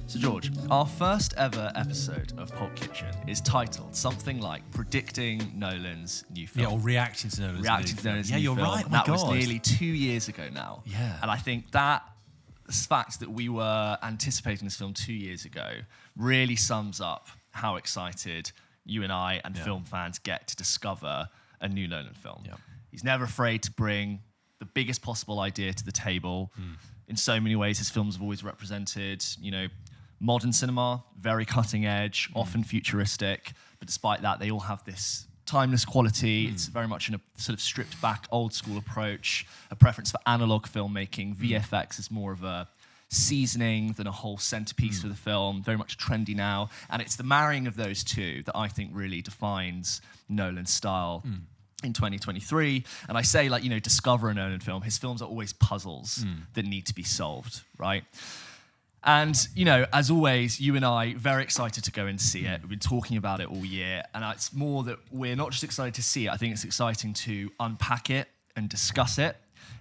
So George, our first ever episode of Pulp Kitchen is titled something like Predicting Nolan's New Film. Yeah, or Reacting to Nolan's New Film. Yeah, you're film. right. Oh my that God. was nearly 2 years ago now. Yeah. And I think that fact that we were anticipating this film 2 years ago really sums up how excited you and I and film fans get to discover a new Nolan film. Yeah. He's never afraid to bring the biggest possible idea to the table. In so many ways, his films have always represented, modern cinema, very cutting edge, often futuristic, but despite that, they all have this timeless quality. It's very much in a sort of stripped back old school approach, a preference for analog filmmaking. VFX is more of a seasoning than a whole centerpiece for the film, very much trendy now. And it's the marrying of those two that I think really defines Nolan's style in 2023. And I say, discover a Nolan film. His films are always puzzles that need to be solved, right? And, as always, you and I, very excited to go and see it. We've been talking about it all year. And it's more that we're not just excited to see it, I think it's exciting to unpack it and discuss it.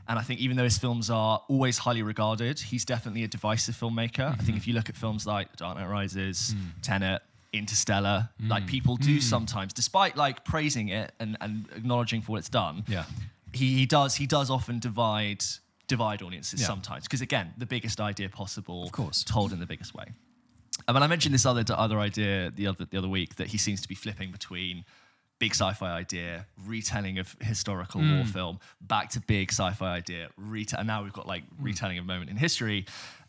And I think even though his films are always highly regarded, he's definitely a divisive filmmaker. I think if you look at films like Dark Knight Rises, Tenet, Interstellar, people do sometimes, despite praising it and acknowledging for what it's done, he does often divide audiences sometimes, because again, the biggest idea possible, of course, told in the biggest way. And I mentioned this other idea the other week, that he seems to be flipping between big sci-fi idea, retelling of historical war film, back to big sci-fi idea, and now we've got retelling of a moment in history.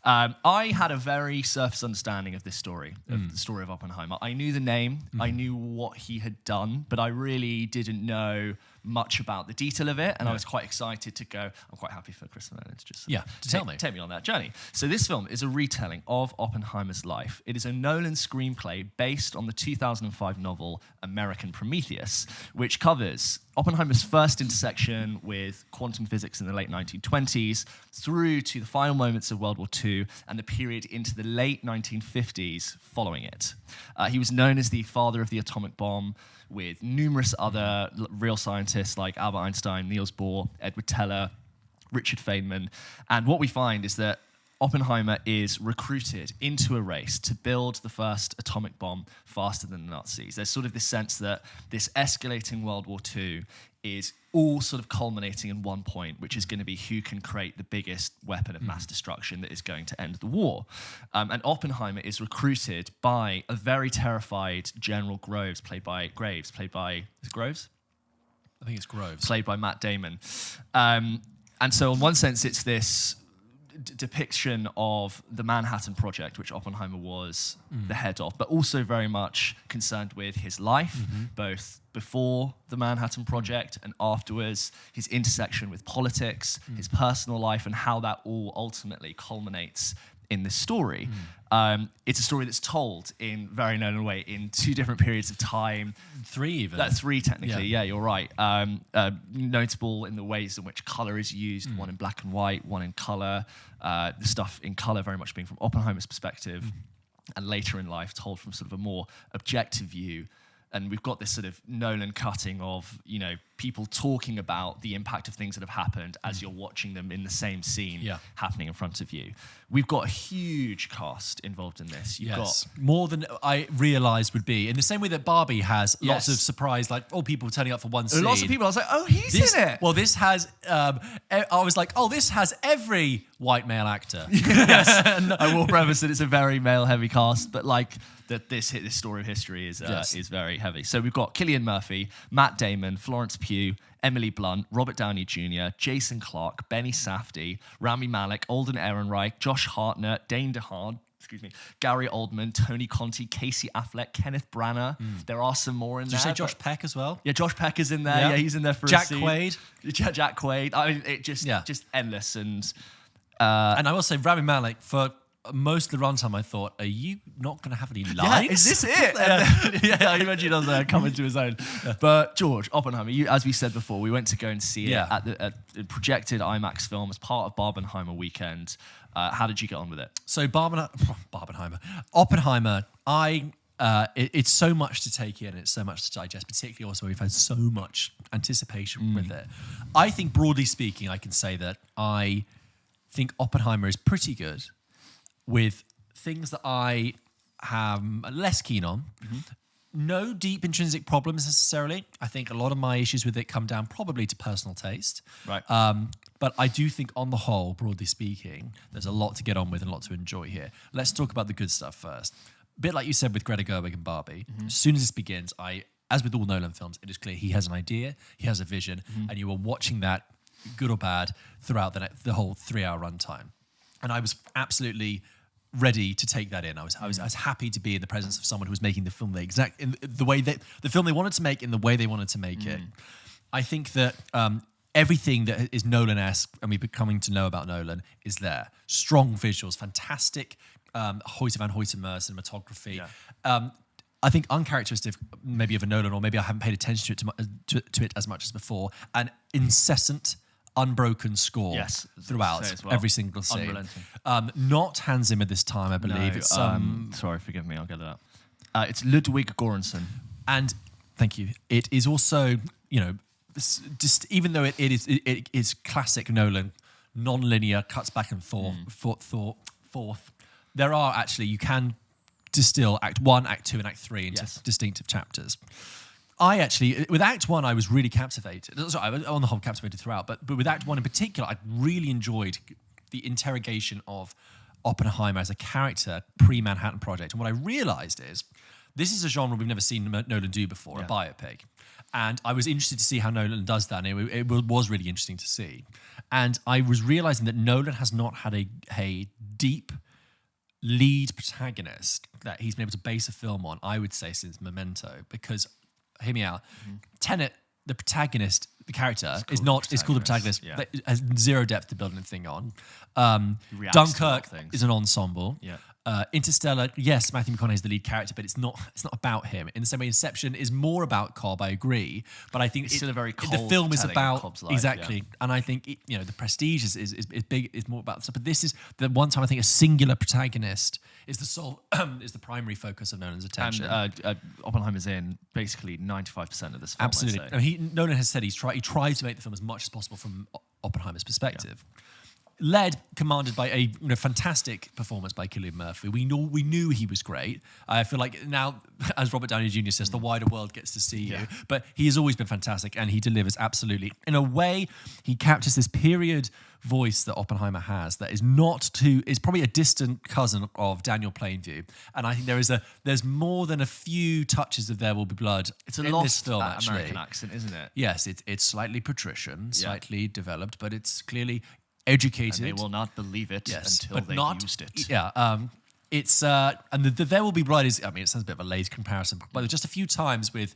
I had a very surface understanding of this story, of the story of Oppenheimer. I knew the name, I knew what he had done, but I really didn't know much about the detail of it, and I was quite excited to go. I'm quite happy for Chris Nolan to just take me on that journey. So this film is a retelling of Oppenheimer's life. It is a Nolan screenplay based on the 2005 novel American Prometheus, which covers Oppenheimer's first intersection with quantum physics in the late 1920s through to the final moments of World War II and the period into the late 1950s following it. He was known as the father of the atomic bomb, with numerous other real scientists like Albert Einstein, Niels Bohr, Edward Teller, Richard Feynman. And what we find is that Oppenheimer is recruited into a race to build the first atomic bomb faster than the Nazis. There's sort of this sense that this escalating World War II is all sort of culminating in one point, which is going to be who can create the biggest weapon of mass destruction that is going to end the war. And Oppenheimer is recruited by a very terrified General Groves, played by, is it Groves? I think it's Groves. Played by Matt Damon. And so in one sense, it's this depiction of the Manhattan Project, which Oppenheimer was the head of, but also very much concerned with his life, both before the Manhattan Project and afterwards, his intersection with politics, his personal life, and how that all ultimately culminates in this story. It's a story that's told in very Nolan way in two different periods of time. Three even. That's three technically, yeah you're right. Notable in the ways in which colour is used, one in black and white, one in colour. The stuff in colour very much being from Oppenheimer's perspective, and later in life told from sort of a more objective view. And we've got this sort of Nolan cutting of, people talking about the impact of things that have happened as you're watching them in the same scene happening in front of you. We've got a huge cast involved in this. You've got more than I realised would be. In the same way that Barbie has lots of surprise, people turning up for one scene. Lots of people, I was like, oh, he's in it. Well, this has, I was like, oh, this has every white male actor. Yes, I will preface that it's a very male-heavy cast, but that this story of history is very heavy. So we've got Cillian Murphy, Matt Damon, Florence Pugh, Emily Blunt, Robert Downey Jr., Jason Clarke, Benny Safdie, Rami Malek, Alden Ehrenreich, Josh Hartnett, Dane DeHaan, Gary Oldman, Tony Conti, Casey Affleck, Kenneth Branagh. There are some more in there. Did you say Josh Peck as well? Yeah, Josh Peck is in there. Yeah, he's in there for Jack a scene. Quaid. Jack Quaid. I mean, it just endless. And I will say Rami Malek, for most of the runtime, I thought, are you not going to have any lines? Yeah, is this it? I imagine he does come into his own. But George, Oppenheimer, as we said before, we went to go and see it at the projected IMAX film as part of Barbenheimer weekend. How did you get on with it? So Oppenheimer, it's so much to take in, it's so much to digest, particularly also we've had so much anticipation with it. I think broadly speaking, I can say that I think Oppenheimer is pretty good, with things that I am less keen on. No deep intrinsic problems necessarily. I think a lot of my issues with it come down probably to personal taste. Right. But I do think on the whole, broadly speaking, there's a lot to get on with and a lot to enjoy here. Let's talk about the good stuff first. A bit like you said with Greta Gerwig and Barbie, as soon as this begins, as with all Nolan films, it is clear he has an idea, he has a vision, and you are watching that, good or bad, throughout the whole 3-hour runtime. And I was absolutely ready to take that in. I was happy to be in the presence of someone who was making the film the film they wanted to make in the way they wanted to make it. I think that everything that is Nolan-esque, and we've been coming to know about Nolan, is there. Strong visuals, fantastic Hoyte van Hoytema cinematography. Yeah. I think uncharacteristic maybe of a Nolan, or maybe I haven't paid attention to it as much as before, an incessant, unbroken score throughout every single scene. Unrelenting. Not Hans Zimmer this time, I believe. No, It's sorry, forgive me, I'll get it up. It's Ludwig Göransson. And thank you. It is also, just even though it is classic Nolan, non-linear, cuts back and forth. There are actually, you can distill Act 1, Act 2, and Act 3 into distinctive chapters. I actually, with Act 1, I was really captivated. Sorry, I was on the whole captivated throughout, but with Act 1 in particular, I really enjoyed the interrogation of Oppenheimer as a character pre-Manhattan Project. And what I realized is, this is a genre we've never seen Nolan do before, a biopic. And I was interested to see how Nolan does that, and it was really interesting to see. And I was realizing that Nolan has not had a deep lead protagonist that he's been able to base a film on, I would say, since Memento. Because, hear me out, Tenet, the protagonist, the character, is called the protagonist. Yeah. That has zero depth to build anything on. Reacts to a lot Dunkirk of things. is an ensemble. Yeah. Interstellar, yes, Matthew McConaughey is the lead character, but it's not about him. In the same way, Inception is more about Cobb, I agree, but I think It's still a very the cold film is telling of about Cobb's life, exactly, and I think the Prestige is big, is more about stuff. But this is the one time I think a singular protagonist is the sole is the primary focus of Nolan's attention. And Oppenheimer's in basically 95% of this film. Absolutely, I'd say. Nolan has said he tries to make the film as much as possible from Oppenheimer's perspective. Commanded by a fantastic performance by Cillian Murphy. We knew he was great. I feel like now, as Robert Downey Jr. says, the wider world gets to see you. But he has always been fantastic, and he delivers absolutely. In a way, he captures this period voice that Oppenheimer has that is is probably a distant cousin of Daniel Plainview. And I think there's more than a few touches of There Will Be Blood It's a in lost this film, actually. American accent, isn't it? Yes, it's slightly patrician, slightly developed, but it's clearly educated. And they will not believe it until they've used it. Yeah, it's and the There Will Be Blood is. I mean, it sounds a bit of a lazy comparison, but just a few times with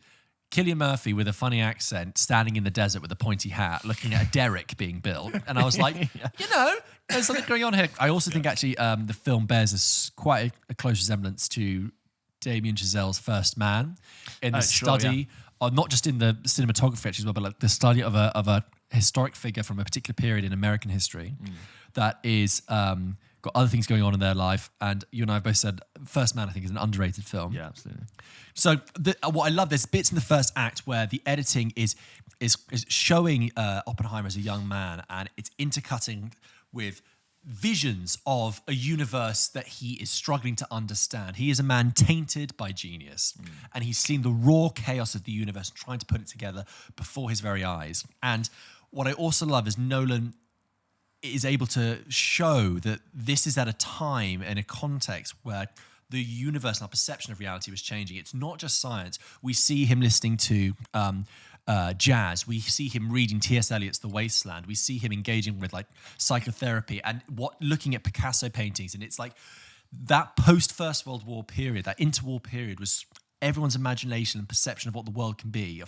Cillian Murphy with a funny accent, standing in the desert with a pointy hat, looking at a derrick being built, and I was like, there's something going on here. I also think actually the film bears quite a close resemblance to Damien Chazelle's First Man in the study, or not just in the cinematography actually as well, but like the study of a historic figure from a particular period in American history that is got other things going on in their life. And you and I have both said First Man, I think, is an underrated film. Yeah, absolutely. So what I love, there's bits in the first act where the editing is showing Oppenheimer as a young man, and it's intercutting with visions of a universe that he is struggling to understand. He is a man tainted by genius, and he's seen the raw chaos of the universe and trying to put it together before his very eyes. And what I also love is Nolan is able to show that this is at a time and a context where the universe and our perception of reality was changing. It's not just science. We see him listening to jazz. We see him reading T.S. Eliot's The Wasteland. We see him engaging with like psychotherapy and looking at Picasso paintings. And it's like that post-First World War period, that interwar period was everyone's imagination and perception of what the world can be,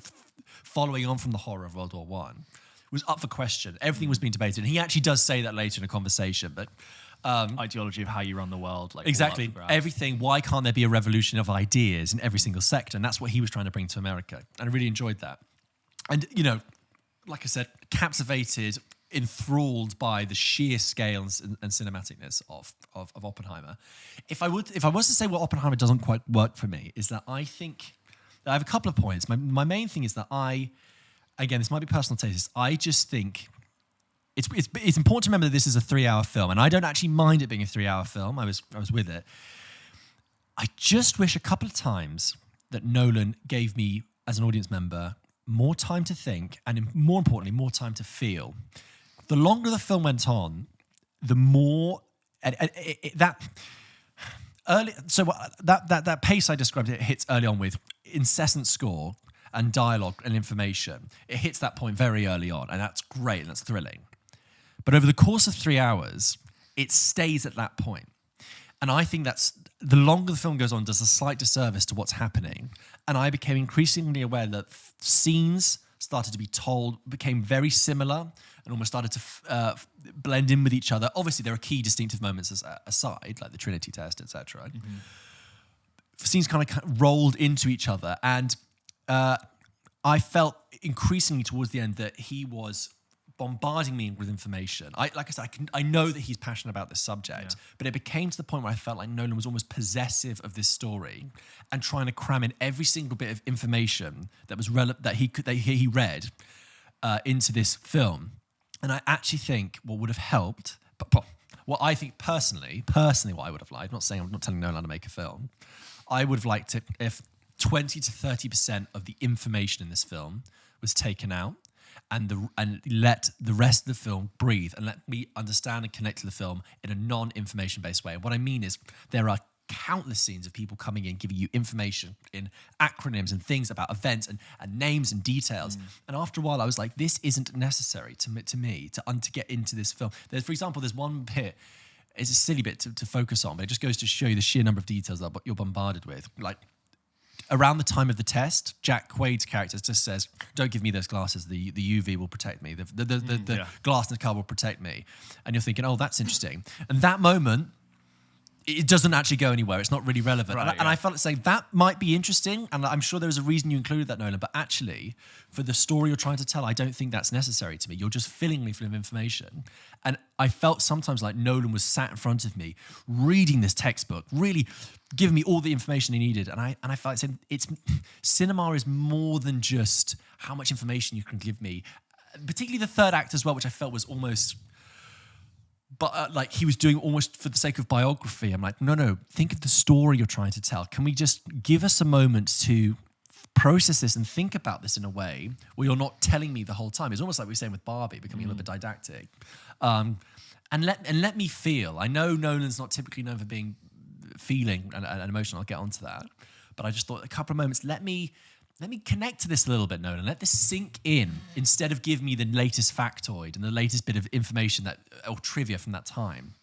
following on from the horror of World War One, was up for question. Everything was being debated. And he actually does say that later in a conversation, but ideology of how you run the world. Like exactly. Everything. Why can't there be a revolution of ideas in every single sector? And that's what he was trying to bring to America. And I really enjoyed that. And, like I said, captivated, enthralled by the sheer scale and cinematicness of Oppenheimer. If I was to say what Oppenheimer doesn't quite work for me, is that I think I have a couple of points. My main thing is that again, this might be personal taste. I just think it's important to remember that this is a 3-hour film, and I don't actually mind it being a 3-hour film. I was with it. I just wish a couple of times that Nolan gave me, as an audience member, more time to think, and more importantly, more time to feel. The longer the film went on, the more that pace I described, it hits early on with incessant score and dialogue and information. It hits that point very early on, and that's great and that's thrilling. But over the course of 3 hours, it stays at that point. And I think that's, the longer the film goes on, does a slight disservice to what's happening. And I became increasingly aware that scenes started to be told, became very similar, and almost started to blend in with each other. Obviously, there are key distinctive moments aside, like the Trinity test, etc. Mm-hmm. Scenes kind of rolled into each other, and I felt increasingly towards the end that he was bombarding me with information. Like I said, I know that he's passionate about this subject, but it became to the point where I felt like Nolan was almost possessive of this story and trying to cram in every single bit of information that was that he read into this film. And I actually think what would have helped, but what I think personally, what I would have liked, I'm not telling Nolan to make a film, I would have liked it if 20 to 30% of the information in this film was taken out, and let the rest of the film breathe and let me understand and connect to the film in a non-information based way. And what I mean is there are countless scenes of people coming in, giving you information in acronyms and things about events and names and details. And after a while, I was like, this isn't necessary to me to get into this film. For example, there's one bit, it's a silly bit to focus on, but it just goes to show you the sheer number of details that you're bombarded with. Like, around the time of the test, Jack Quaid's character just says, "Don't give me those glasses. The UV will protect me. The glass in the car will protect me." And you're thinking, "Oh, that's interesting." And that moment, it doesn't actually go anywhere. It's not really relevant. Right, and I felt like saying that might be interesting, and I'm sure there was a reason you included that, Nolan. But actually, for the story you're trying to tell, I don't think that's necessary to me. You're just filling me full of information. And I felt sometimes like Nolan was sat in front of me, reading this textbook, really giving me all the information he needed. And I felt like saying, cinema is more than just how much information you can give me. Particularly the third act as well, which I felt was almost... But like he was doing almost for the sake of biography. I'm like, no, think of the story you're trying to tell. Can we just give us a moment to process this and think about this in a way where you're not telling me the whole time? It's almost like we were saying with Barbie, becoming a little bit didactic. And let me feel. I know Nolan's not typically known for being feeling and emotional. I'll get onto that. But I just thought a couple of moments, let me connect to this a little bit, Nolan. Let this sink in instead of give me the latest factoid and the latest bit of information or trivia from that time.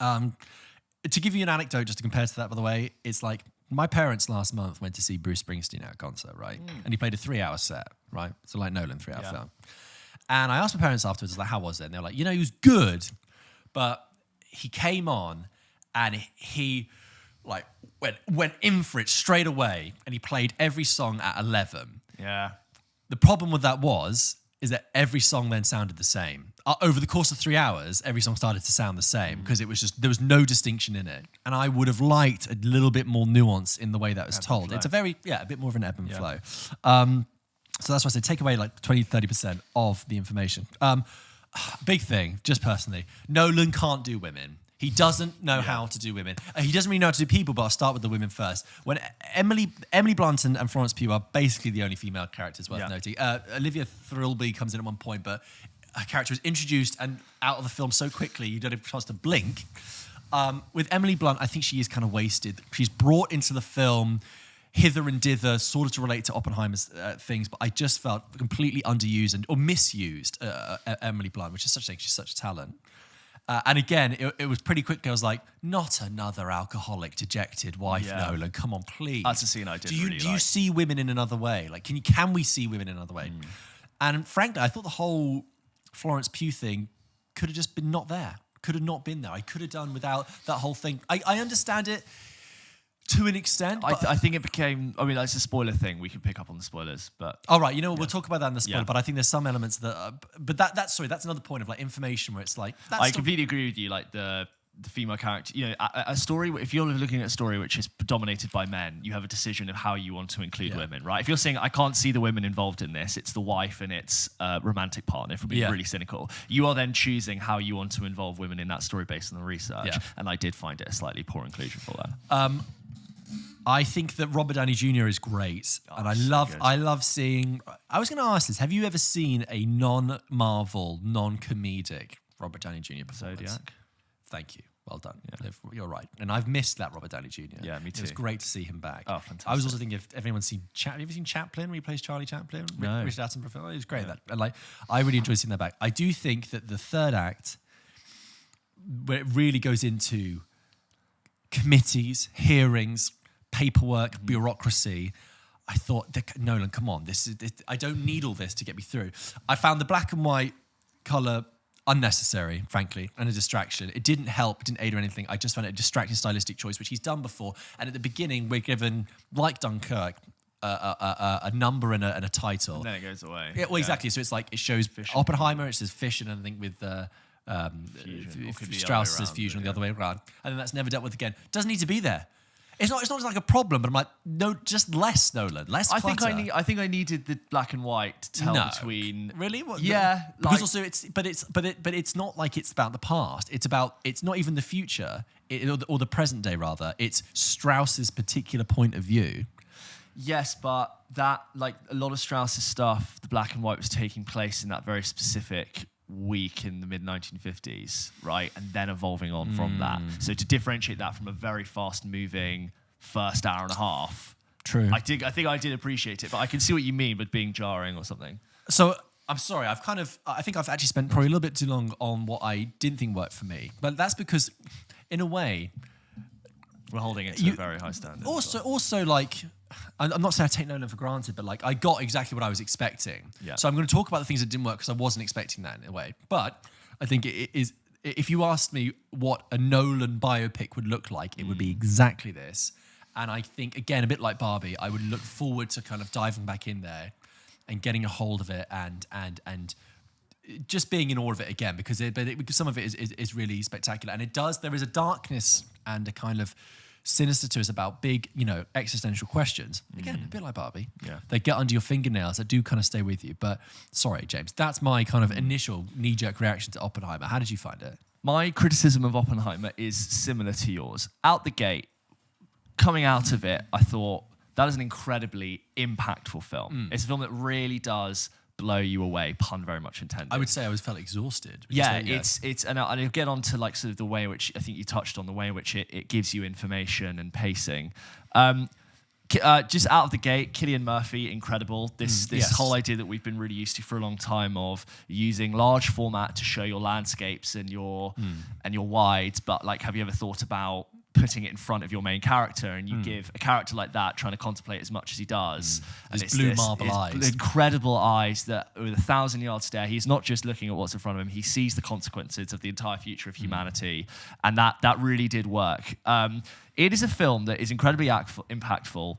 To give you an anecdote, just to compare to that, by the way, it's like my parents last month went to see Bruce Springsteen at a concert, right? And he played a 3-hour set, right? So like Nolan, 3-hour film. And I asked my parents afterwards, like, how was it? And they were like, he was good, but he came on and he like went in for it straight away, and he played every song at 11. Yeah. The problem with that is that every song then sounded the same. Over the course of 3 hours, every song started to sound the same because it was just, there was no distinction in it. And I would have liked a little bit more nuance in the way that was told. It's a bit more of an ebb and flow. So that's why I say take away like 20, 30% of the information. Big thing, just personally, Nolan can't do women. He doesn't know how to do women. He doesn't really know how to do people, but I'll start with the women first. When Emily Blunt and Florence Pugh are basically the only female characters worth noting. Olivia Thirlby comes in at one point, but her character is introduced and out of the film so quickly you don't have a chance to blink. With Emily Blunt, I think she is kind of wasted. She's brought into the film hither and dither, sort of to relate to Oppenheimer's things, but I just felt completely underused or misused Emily Blunt, which is such a thing. She's such a talent. And again, it was pretty quickly. I was like, not another alcoholic, dejected wife, Nolan. Come on, please. That's a scene I didn't really like. Do you see women in another way? Like, can we see women in another way? And frankly, I thought the whole Florence Pugh thing could have just been not there. Could have not been there. I could have done without that whole thing. I understand it to an extent. I think it became, that's a spoiler thing. We can pick up on the spoilers, but... All right, we'll talk about that in the spoiler, but I think there's some elements that... But that's another point of like information where it's like... I completely agree with you. Like the female character, a story, if you're looking at a story which is dominated by men, you have a decision of how you want to include women, right? If you're saying, I can't see the women involved in this, it's the wife and its romantic partner, if we're being really cynical, you are then choosing how you want to involve women in that story based on the research. Yeah. And I did find it a slightly poor inclusion for that. I think that Robert Downey Jr. is great, and I love seeing. I was going to ask this: have you ever seen a non-Marvel, non-comedic Robert Downey Jr. performance? Zodiac. Thank you. Well done. Yeah. You're right. And I've missed that Robert Downey Jr. Yeah, me too. It was great to see him back. Oh, fantastic. I was also thinking, if anyone's seen have you ever seen Chaplin, where he plays Charlie Chaplin? No. Richard Attenborough. It was great. That. And I really enjoyed seeing that back. I do think that the third act, where it really goes into committees, hearings, paperwork, bureaucracy, I thought, Nolan, come on, this I don't need all this to get me through. I found the black and white colour unnecessary, frankly, and a distraction. It didn't help, it didn't aid or anything. I just found it a distracting stylistic choice, which he's done before. And at the beginning, we're given, like Dunkirk, a number and a title. And then it goes away. Yeah, well, exactly. So it's like, it shows Fission. Oppenheimer, it says Fission, and I think with Strauss says Fusion, and the other way around. And then that's never dealt with again. Doesn't need to be there. It's not just like a problem, but I'm like, no, just less Nolan, less clutter. I think I needed the black and white to tell between. Really? What, yeah, because also it's not like it's about the past. It's not even the future or the present day rather. It's Strauss's particular point of view. Yes, but that, like, a lot of Strauss's stuff, the black and white was taking place in that very specific week in the mid-1950s, right? And then evolving on from that. So to differentiate that from a very fast-moving first hour and a half. True. I think I did appreciate it, but I can see what you mean with being jarring or something. So I'm sorry, I think I've actually spent probably a little bit too long on what I didn't think worked for me. But that's because, in a way, we're holding it to a very high standard. Also, like, I'm not saying I take Nolan for granted, but like, I got exactly what I was expecting. Yeah. So I'm going to talk about the things that didn't work because I wasn't expecting that in a way. But I think it is. If you asked me what a Nolan biopic would look like, it would be exactly this. And I think, again, a bit like Barbie, I would look forward to kind of diving back in there and getting a hold of it and just being in awe of it again, because some of it is really spectacular. And there is a darkness and a kind of sinister to us about big, existential questions. Again, a bit like Barbie. Yeah. They get under your fingernails. They do kind of stay with you. But sorry, James, that's my kind of initial knee-jerk reaction to Oppenheimer. How did you find it? My criticism of Oppenheimer is similar to yours. Out the gate, coming out of it, I thought that is an incredibly impactful film. It's a film that really does blow you away, pun very much intended. I would say I felt exhausted. Yeah, it's and I'll get on to like sort of the way in which I think you touched on, the way in which it gives you information and pacing. Just out of the gate, Cillian Murphy, incredible. This whole idea that we've been really used to for a long time of using large format to show your landscapes and your wides, but like, have you ever thought about putting it in front of your main character, and you give a character like that trying to contemplate as much as he does. His blue marble eyes. Incredible eyes that with 1,000-yard stare, he's not just looking at what's in front of him, he sees the consequences of the entire future of humanity. And that really did work. It is a film that is incredibly impactful.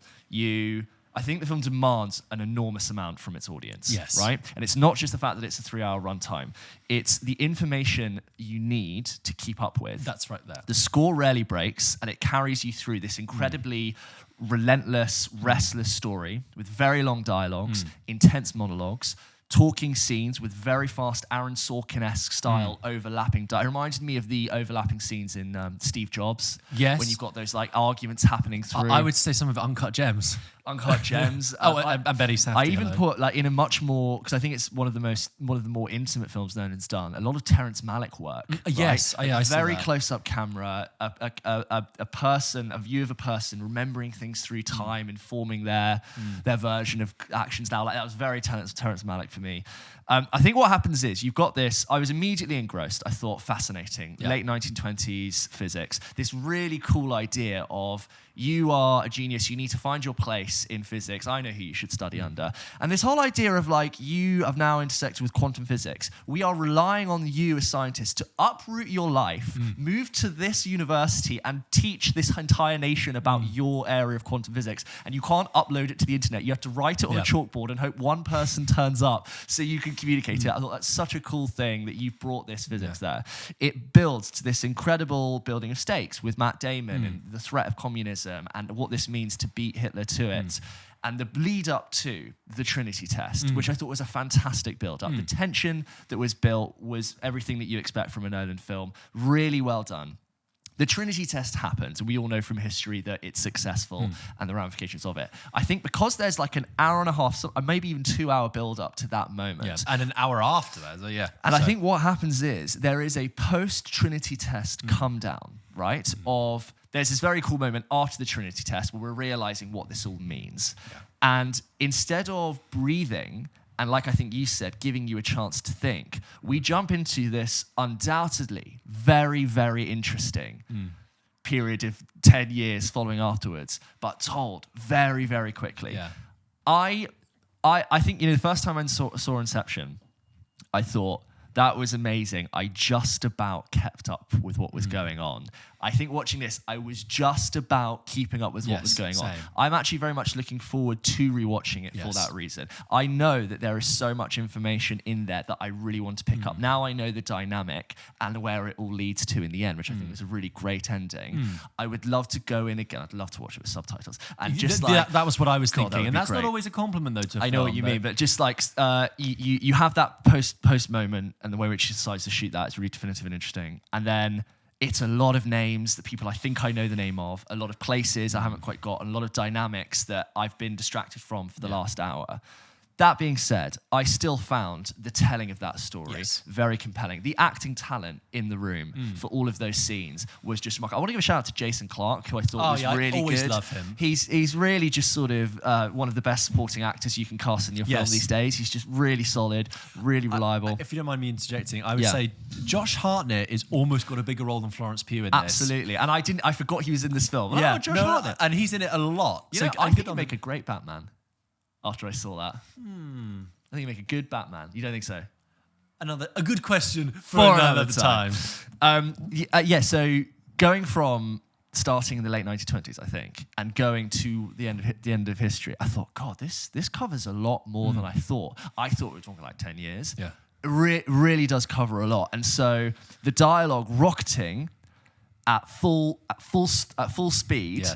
I think the film demands an enormous amount from its audience, right? And it's not just the fact that it's a 3-hour runtime. It's the information you need to keep up with. That's right there. The score rarely breaks, and it carries you through this incredibly relentless, restless story with very long dialogues, intense monologues, talking scenes with very fast Aaron Sorkin-esque style overlapping. It reminded me of the overlapping scenes in Steve Jobs. Yes. When you've got those like arguments happening through. I would say some of Uncut Gems. Uncut Gems. And Betty Safdie. I even put like in a much more, because I think it's one of the more intimate films Nolan's done. A lot of Terrence Malick work. Yes, right? I very close-up camera, a view of a person remembering things through time, informing their version of actions now. Like that was very Terrence Malick for me. I think what happens is you've got this. I was immediately engrossed. I thought fascinating. Yeah. Late 1920s physics. This really cool idea of you are a genius. You need to find your place voice in physics. I know who you should study under. And this whole idea of like, you have now intersected with quantum physics. We are relying on you as scientists to uproot your life, move to this university and teach this entire nation about your area of quantum physics. And you can't upload it to the internet. You have to write it on a chalkboard and hope one person turns up so you can communicate it. I thought that's such a cool thing that you've brought this physics there. It builds to this incredible building of stakes with Matt Damon and the threat of communism and what this means to beat Hitler to it. And the lead up to the Trinity test, which I thought was a fantastic build up. The tension that was built was everything that you expect from a Nolan film. Really well done. The Trinity test happens, and we all know from history that it's successful and the ramifications of it. I think because there's like an hour and a half, maybe even 2 hour build up to that moment. Yeah, and an hour after that, And I think what happens is there is a post-Trinity test come down, right? There's this very cool moment after the Trinity test where we're realizing what this all means. Yeah. And instead of breathing, and like I think you said, giving you a chance to think, we jump into this undoubtedly very, very interesting period of 10 years following afterwards, but told very, very quickly. Yeah. I think, the first time I saw Inception, I thought, that was amazing. I just about kept up with what was going on. I think watching this, I was just about keeping up with what was going on. I'm actually very much looking forward to rewatching it for that reason. I know that there is so much information in there that I really want to pick up. Now I know the dynamic and where it all leads to in the end, which I think was a really great ending. I would love to go in again. I'd love to watch it with subtitles. And just that was what I was thinking. And that's great. not always a compliment, though, to a I know film, what you mean, but just like you have that post moment, and the way which he decides to shoot that is really definitive and interesting. And then it's a lot of names that people I think I know the name of, a lot of places I haven't quite got, and a lot of dynamics that I've been distracted from for the last hour. That being said, I still found the telling of that story very compelling. The acting talent in the room for all of those scenes was just remarkable. I want to give a shout out to Jason Clarke, who I thought was really good. I always love him. He's really just sort of one of the best supporting actors you can cast in your film these days. He's just really solid, really reliable. If you don't mind me interjecting, I would say Josh Hartnett is almost got a bigger role than Florence Pugh in this. Absolutely. And I forgot he was in this film. Josh Hartnett. And he's in it a lot. I think he'd make a great Batman. After I saw that, I think he'd make a good Batman. You don't think so? A good question for another time. So going from starting in the late 1920s, I think, and going to the end of history, I thought, God, this covers a lot more than I thought. I thought we were talking like 10 years. Yeah, it really does cover a lot. And so the dialogue rocketing at full speed,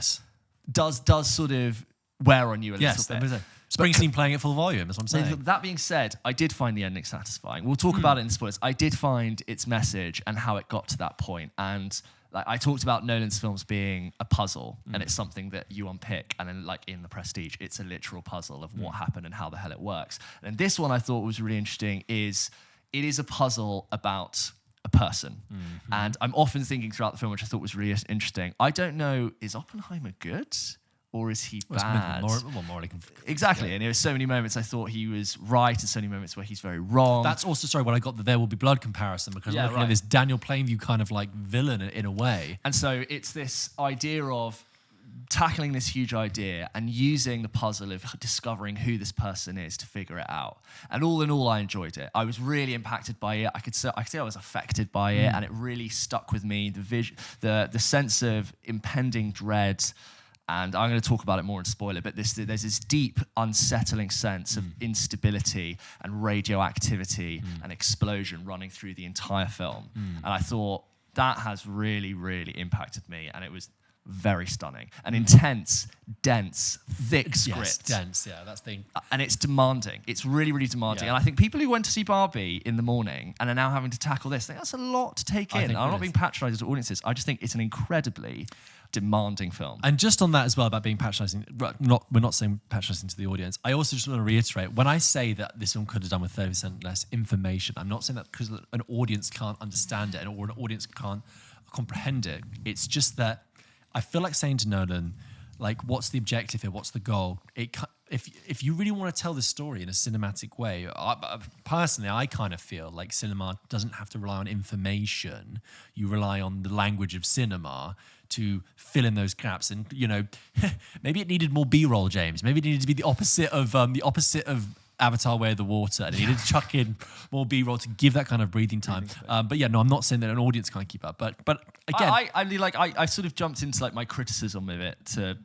does sort of wear on you a little bit. Springsteen playing at full volume, that's what I'm saying. That being said, I did find the ending satisfying. We'll talk about it in spoilers. I did find its message and how it got to that point. And like I talked about Nolan's films being a puzzle, and it's something that you unpick. And then, like in The Prestige, it's a literal puzzle of what happened and how the hell it works. And this one I thought was really interesting. It is a puzzle about a person. And I'm often thinking throughout the film, which I thought was really interesting. I don't know, is Oppenheimer good? Or is he bad? Morally exactly. And there were so many moments I thought he was right, and so many moments where he's very wrong. That's also, when I got the There Will Be Blood comparison, because I'm looking at this Daniel Plainview kind of like villain in a way. And so it's this idea of tackling this huge idea and using the puzzle of discovering who this person is to figure it out. And all in all, I enjoyed it. I was really impacted by it. I could say I was affected by it, and it really stuck with me. The sense of impending dread. And I'm going to talk about it more and spoil it, but there's this deep, unsettling sense of instability and radioactivity and explosion running through the entire film. And I thought that has really, really impacted me, and it was very stunning. An intense, dense, thick script. Yes, dense, that's the thing. And it's demanding. It's really, really demanding. Yeah. And I think people who went to see Barbie in the morning and are now having to tackle this, I think that's a lot to take in. I'm not being patronising to audiences. I just think it's an incredibly demanding film. And just on that as well, about being patronising, we're not saying patronising to the audience. I also just want to reiterate, when I say that this film could have done with 30% less information, I'm not saying that because an audience can't understand it or an audience can't comprehend it. It's just that I feel like saying to Nolan, like, what's the objective here? What's the goal? If you really want to tell this story in a cinematic way, personally, I kind of feel like cinema doesn't have to rely on information. You rely on the language of cinema to fill in those gaps. And maybe it needed more B-roll, James. Maybe it needed to be the opposite of Avatar: Way of the Water. And it needed to chuck in more B-roll to give that kind of breathing time. But yeah, no, I'm not saying that an audience can't keep up. But again, I sort of jumped into like my criticism of it. It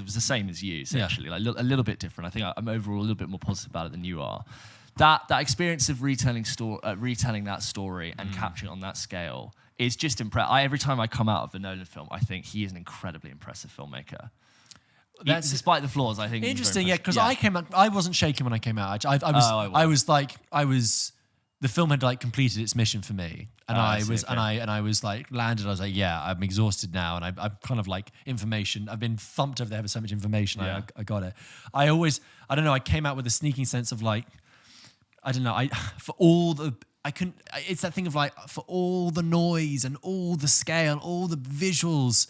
was the same as you, essentially, like a little bit different. I think I'm overall a little bit more positive about it than you are. That experience of retelling that story and capturing it on that scale is just impressive. Every time I come out of a Nolan film, I think he is an incredibly impressive filmmaker. Despite the flaws, I think interesting. Yeah, because I wasn't shaking when I came out. I was the film had like completed its mission for me, and I was like landed. I was like, yeah, I'm exhausted now, and I'm kind of like information. I've been thumped over the head with so much information. I got it. I don't know. I came out with a sneaking sense of like, I don't know. It's that thing of like, for all the noise and all the scale, all the visuals,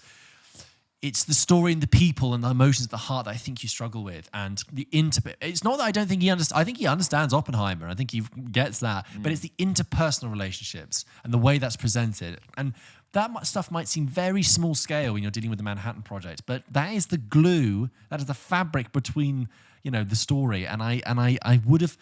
it's the story and the people and the emotions at the heart that I think you struggle with. And it's not that I don't think he understands. I think he understands Oppenheimer. I think he gets that. But it's the interpersonal relationships and the way that's presented. And that stuff might seem very small scale when you're dealing with the Manhattan Project, but that is the glue, that is the fabric between, the story. And I would have...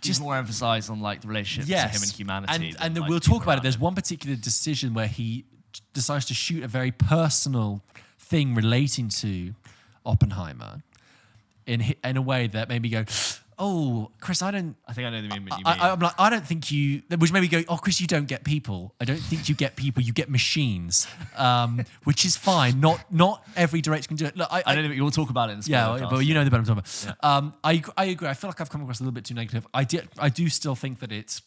He's more emphasized on like the relationship to him and humanity. And we'll talk about it. There's one particular decision where he decides to shoot a very personal thing relating to Oppenheimer in a way that made me go, oh, Chris, I think I know the meme you mean. I'm like, I don't think you... Which made me go, oh, Chris, you don't get people. I don't think you get people. You get machines, which is fine. Not every director can do it. Look, I don't know, but you'll talk about it in the podcast. But you know the better I'm talking about. Yeah. I agree. I feel like I've come across a little bit too negative. I do still think that it's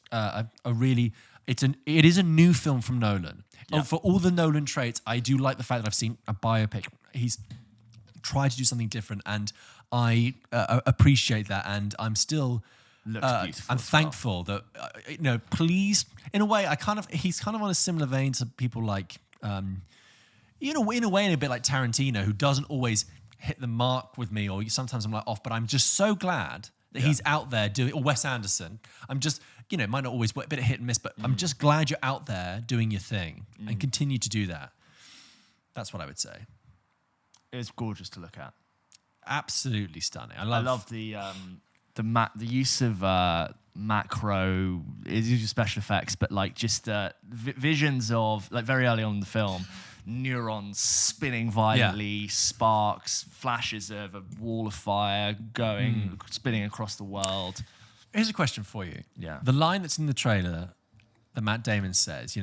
it is a new film from Nolan. Yeah. For all the Nolan traits, I do like the fact that I've seen a biopic. He's tried to do something different, and I appreciate that, and I'm still I'm thankful that please, in a way, he's kind of on a similar vein to people like in a way a bit like Tarantino, who doesn't always hit the mark with me, or sometimes I'm like off, but I'm just so glad that he's out there doing, or Wes Anderson. I'm just, it might not always work, a bit of hit and miss, but I'm just glad you're out there doing your thing and continue to do that. That's what I would say. It's gorgeous to look at. Absolutely stunning. I love the use of macro, it's usually special effects, but like just visions of, like, very early on in the film, neurons spinning violently, sparks, flashes of a wall of fire spinning across the world. Here's a question for you. Yeah. The line that's in the trailer that Matt Damon says,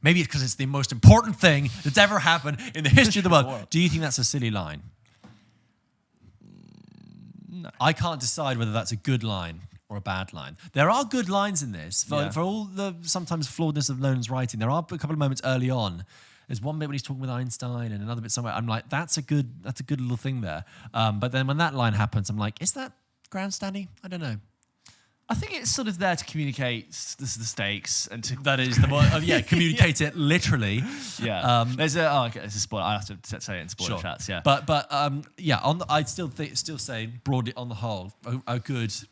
maybe it's because it's the most important thing that's ever happened in the history of the world. Do you think that's a silly line? No. I can't decide whether that's a good line or a bad line. There are good lines in this. For all the sometimes flawedness of Nolan's writing, there are a couple of moments early on. There's one bit when he's talking with Einstein and another bit somewhere. I'm like, that's a good little thing there. But then when that line happens, I'm like, is that grandstanding? I don't know. I think it's sort of there to communicate the stakes and to communicate it literally. Yeah. There's a spoiler. I have to say it in spoiler chats. Yeah. But I'd still say broadly on the whole a good. It's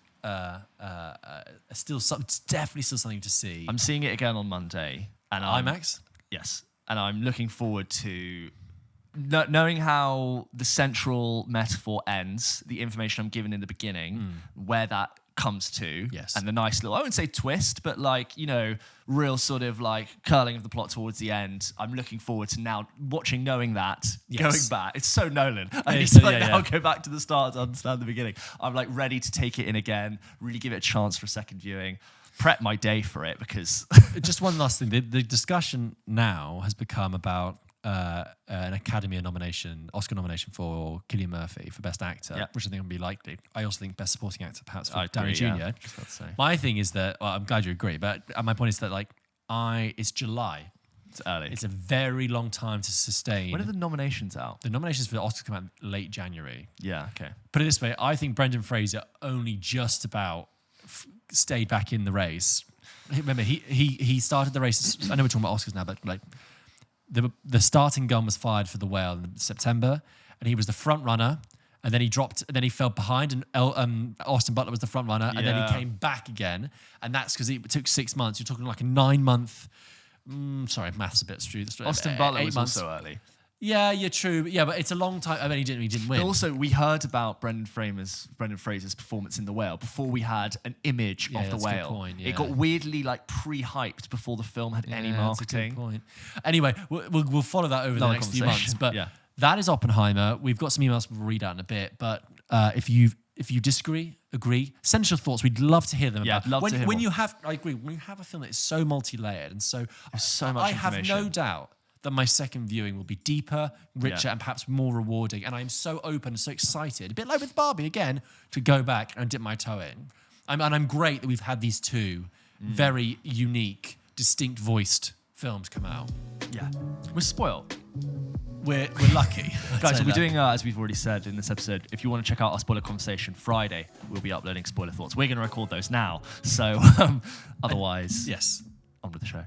definitely still something to see. I'm seeing it again on Monday. And IMAX. Yes, and I'm looking forward to knowing how the central metaphor ends, the information I'm given in the beginning, where that comes to, and the nice little, I wouldn't say twist, but like, real sort of like curling of the plot towards the end. I'm looking forward to now watching, knowing that, going back. It's so Nolan. I need to now go back to the start to understand the beginning. I'm like ready to take it in again, really give it a chance for a second viewing, prep my day for it, because... Just one last thing. The discussion now has become about an Academy nomination, Oscar nomination for Cillian Murphy for Best Actor, which I think would be likely. I also think Best Supporting Actor perhaps for Downey Jr. Yeah. My thing is that, I'm glad you agree, but my point is that it's July. It's early. It's a very long time to sustain. When are the nominations out? The nominations for the Oscars come out late January. Yeah, okay. Put it this way, I think Brendan Fraser only just about stayed back in the race. Remember, he started the race. I know we're talking about Oscars now, but like the starting gun was fired for The Whale in September, and he was the front runner. And then he dropped, and then he fell behind, and Austin Butler was the front runner, and then he came back again. And that's because it took 6 months. You're talking like a 9-month sorry, math's a bit skewed. Austin Butler 8 was months. also early. Yeah, you're true. Yeah, but it's a long time. I mean, he didn't win. But also, we heard about Brendan Fraser's performance in The Whale before we had an image of The that's a good Whale. point, yeah. It got weirdly like pre-hyped before the film had any marketing. That's a good point. Anyway, we'll follow that over the next few months. But Yeah. that is Oppenheimer. We've got some emails we'll read out in a bit. But if you disagree, agree, send us your thoughts. We'd love to hear them. Yeah, love to hear when more. you have. I agree. When you have a film that is so multi-layered and so much I have no information. doubt that my second viewing will be deeper, richer, and perhaps more rewarding. And I'm so open and so excited, a bit like with Barbie again, to go back and dip my toe in. I'm great that we've had these two very unique, distinct voiced films come out. Yeah. We're spoiled. We're lucky. Guys, we're doing, as we've already said in this episode, if you want to check out our spoiler conversation Friday, we'll be uploading spoiler thoughts. We're going to record those now. So otherwise, Yes. on with the show.